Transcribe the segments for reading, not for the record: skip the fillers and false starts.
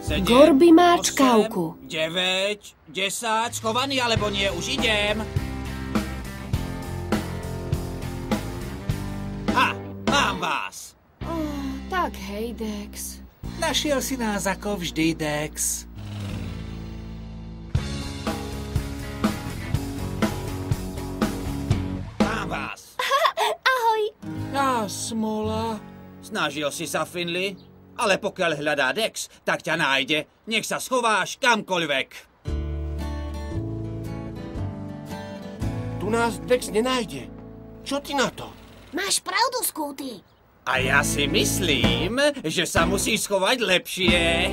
7, Gorby má 8, čkavku. 9, 10, schovaný alebo nie, už idem. Ha, mám vás. Tak hej, Dex. Našiel si nás ako vždy, Dex. Mám vás. Ahoj. Á, smola. Snažil si sa, Finley, ale pokiaľ hľadá Dex, tak ťa nájde. Nech sa schováš kamkoľvek. Tu nás Dex nenájde. Čo ty na to? Máš pravdu, Scooty. A ja si myslím, že sa musí schovať lepšie.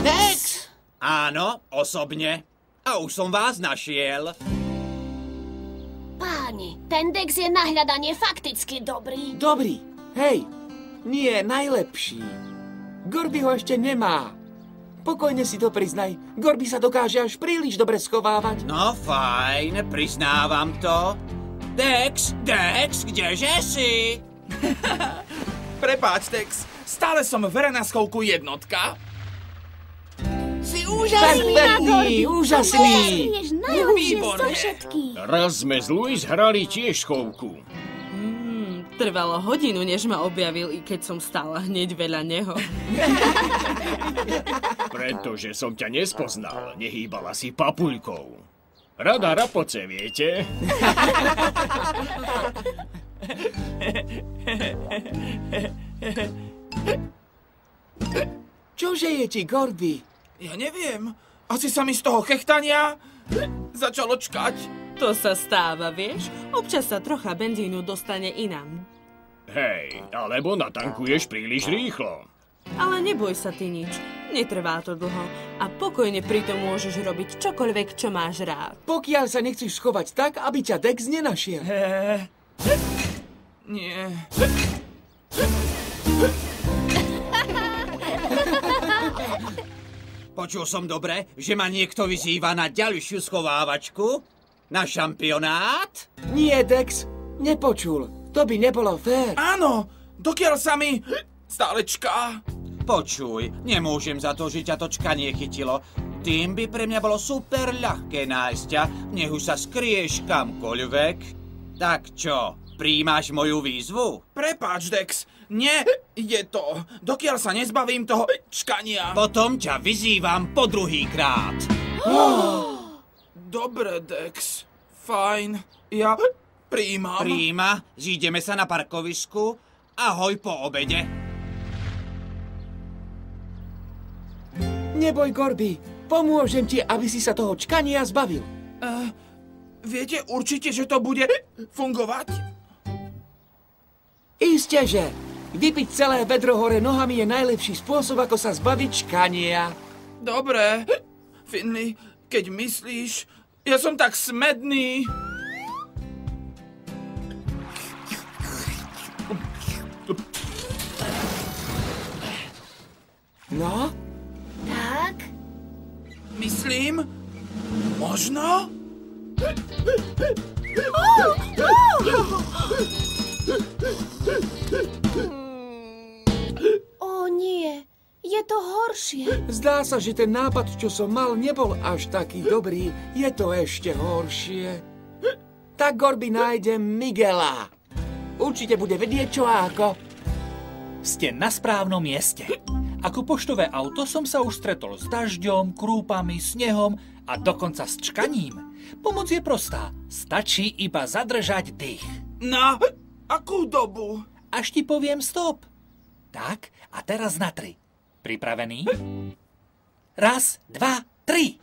Dex! Áno, osobne. A už som vás našiel. Páni, ten Dex je na hľadanie fakticky dobrý. Dobrý. Hej, nie najlepší. Gorby ho ešte nemá. Pokojne si to priznaj. Gorby sa dokáže až príliš dobre schovávať. No fajn, priznávam to. Dex, kdeže si? Prepáč, Dex, stále som verejná schovku jednotka. Si úžasný! Úžasný! Vieš najlepšie zo Výborne. všetkých. Raz sme s Louis hrali tiež schovku. Trvalo hodinu, než ma objavil, i keď som stála hneď veľa neho. Pretože som ťa nespoznal, nehýbala si papuľkou. Rada rapoce, viete? Čože je ti, Gorby? Ja neviem, asi sa mi z toho chechtania začalo čkať. To sa stáva, vieš? Občas sa trocha benzínu dostane inám. Hej, alebo natankuješ príliš rýchlo. Ale neboj sa ty nič. Netrvá to dlho. A pokojne pritom môžeš robiť čokoľvek, čo máš rád. Pokiaľ sa nechceš schovať tak, aby ťa Dex nenašiel. Nie. Počul som dobre, že ma niekto vyzýva na ďalšiu schovávačku? Na šampionát? Nie, Dex, nepočul. To by nebolo fér. Áno, dokiaľ sa mi stále čká. Počuj, nemôžem za to, že ťa to čkanie chytilo. Tým by pre mňa bolo super ľahké nájsť ťa, nech už sa skrieš kamkoľvek. Tak čo, prijímaš moju výzvu? Prepáč, Dex, nie je to, dokiaľ sa nezbavím toho čkania. Potom ťa vyzývam po druhýkrát. Dobre, Dex, fajn, ja prijímam. Príjma, zídeme sa na parkovisku. Ahoj po obede. Neboj, Gorby, pomôžem ti, aby si sa toho čkania zbavil. Viete určite, že to bude fungovať? Isteže. Vypiť celé vedro hore nohami je najlepší spôsob, ako sa zbaviť čkania. Dobre, Finley, keď myslíš, ja som tak smedný. No? Tak? Myslím, možno? Ó nie, je to horšie. Zdá sa, že ten nápad, čo som mal, nebol až taký dobrý. Je to ešte horšie. Tak Gorby nájde Miguela. Určite bude vedieť, čo a ako. Ste na správnom mieste. Ako poštové auto som sa už stretol s dažďom, krúpami, snehom a dokonca s čkaním. Pomoc je prostá. Stačí iba zadržať dých. Na akú dobu? Až ti poviem stop. Tak, a teraz na 3. Pripravený? 1, 2, 3.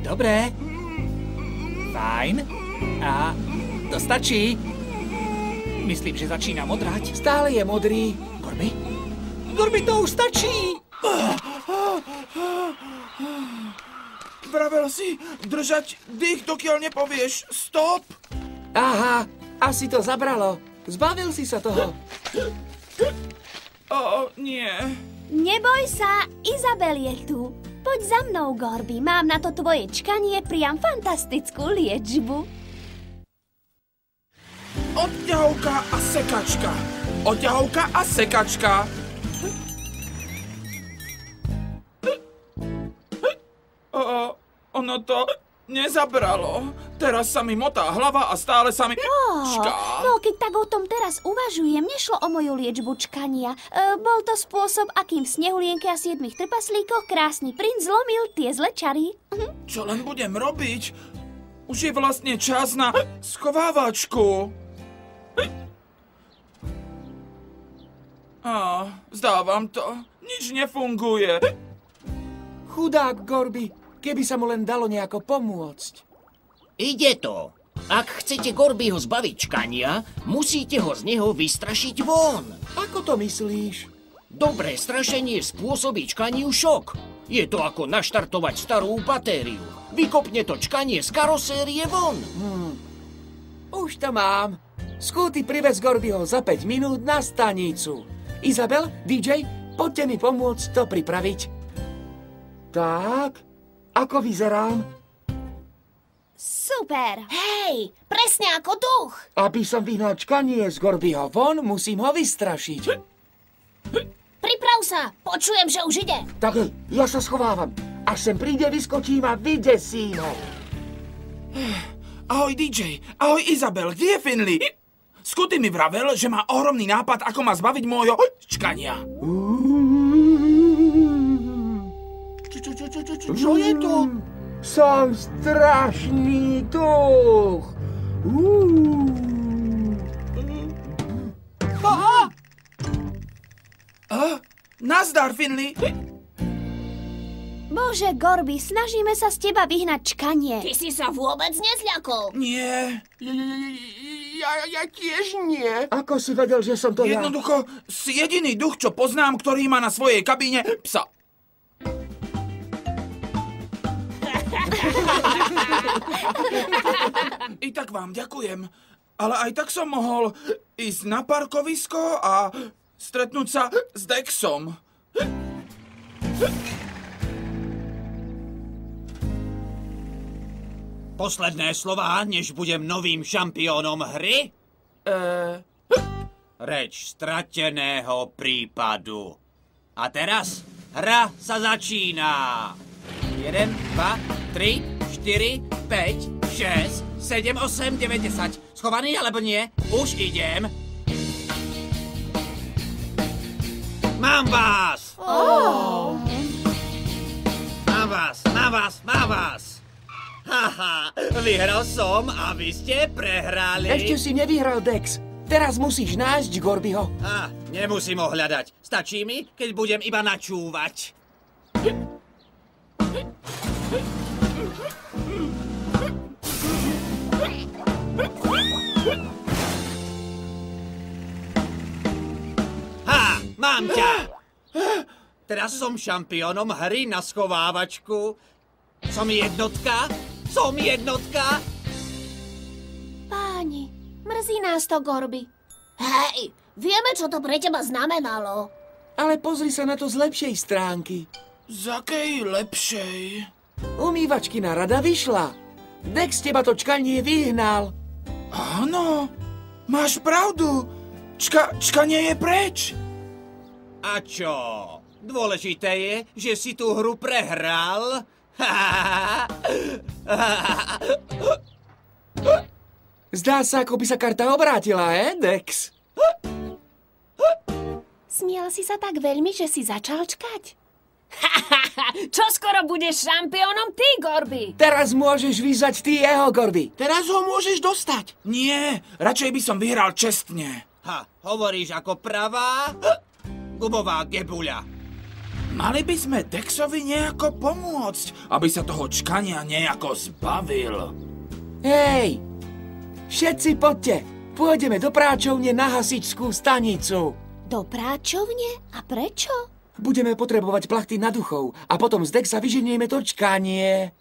Dobre. Fajn. A to stačí. Myslím, že začína modrať. Stále je modrý. Gorby? Gorby, to už stačí. Vravel si držať dých, dokiaľ nepovieš stop. Aha, asi to zabralo. Zbavil si sa toho. Nie. Neboj sa, Izabel je tu. Poď za mnou, Gorby. Mám na to tvoje čkanie priam fantastickú liečbu. Odťahovka a sekačka. Odťahovka a sekačka. ono to nezabralo. Teraz sa mi motá hlava a stále sa mi čká. No, keď tak o tom teraz uvažujem, nešlo o moju liečbu čkania. Bol to spôsob, akým v Snehulienke a 7 trpaslíkoch krásny princ zlomil tie zlé čary. Čo len budem robiť? Už je vlastne čas na schovávačku. Zdávam to. Nič nefunguje. Chudák Gorby, keby sa mu len dalo nejako pomôcť. Ide to. Ak chcete Gorbyho zbaviť čkania, musíte ho z neho vystrašiť von. Ako to myslíš? Dobré strašenie spôsobí čkaniu šok. Je to ako naštartovať starú batériu. Vykopne to čkanie z karosérie von. Už to mám. Skúty privez Gorbyho za 5 minút na stanicu. Izabel, DJ, poďte mi pomôcť to pripraviť. Tak, ako vyzerám? Super. Hej, presne ako duch. Aby som vyhnal čkanie z Gorbyho von, musím ho vystrašiť. Priprav sa, počujem, že už ide. Tak ja sa schovávam. Až sem príde, vyskočím a vydesím ho. Ahoj DJ, ahoj Izabel, kde je Finley? Scooty mi vravel, že má ohromný nápad, ako ma zbaviť môjho čkania. Čo je to? Som strašný duch. Nazdar, Finley. Bože, Gorby, snažíme sa z teba vyhnať čkanie. Ty si sa vôbec nezľakol. Nie. Ja tiež nie. Ako si vedel, že som to ja? Jednoducho, si jediný duch, čo poznám, ktorý má na svojej kabíne psa. I tak vám ďakujem. Ale aj tak som mohol ísť na parkovisko a stretnúť sa s Dexom. Posledné slová, než budem novým šampiónom hry? Reč strateného prípadu. A teraz hra sa začína. 1, 2, 3, 4, 5, 6, 7, 8, 9, 10. Schovaný alebo nie? Už idem. Mám vás! Mám vás! Haha, vyhral som a vy ste prehrali. Ešte si nevyhral, Dex. Teraz musíš nájsť Gorbyho. Nemusím ho hľadať. Stačí mi, keď budem iba načúvať. Mám ťa! Teraz som šampiónom hry na schovávačku. Som jednotka? Páni, mrzí nás to, Gorby. Hej, vieme, čo to pre teba znamenalo. Ale pozri sa na to z lepšej stránky. Z akej lepšej? Umývačkina rada vyšla. Dex teba to čkanie vyhnal. Áno, máš pravdu. Čkanie je preč. A čo? Dôležité je, že si tú hru prehral. Zdá sa, ako by sa karta obrátila, Dex? Smial si sa tak veľmi, že si začal čkať. Čo skoro budeš šampiónom ty, Gorby? Teraz môžeš vyzvať ty jeho, Gorby. Teraz ho môžeš dostať. Nie, radšej by som vyhral čestne. Hovoríš ako pravá gubová gebuľa. Mali by sme Dexovi nejako pomôcť, aby sa toho čkania nejako zbavil. Hej, všetci poďte. Pôjdeme do práčovne na hasičskú stanicu. Do práčovne? A prečo? Budeme potrebovať plachty na duchov a potom z Dexa vyženieme to čkanie.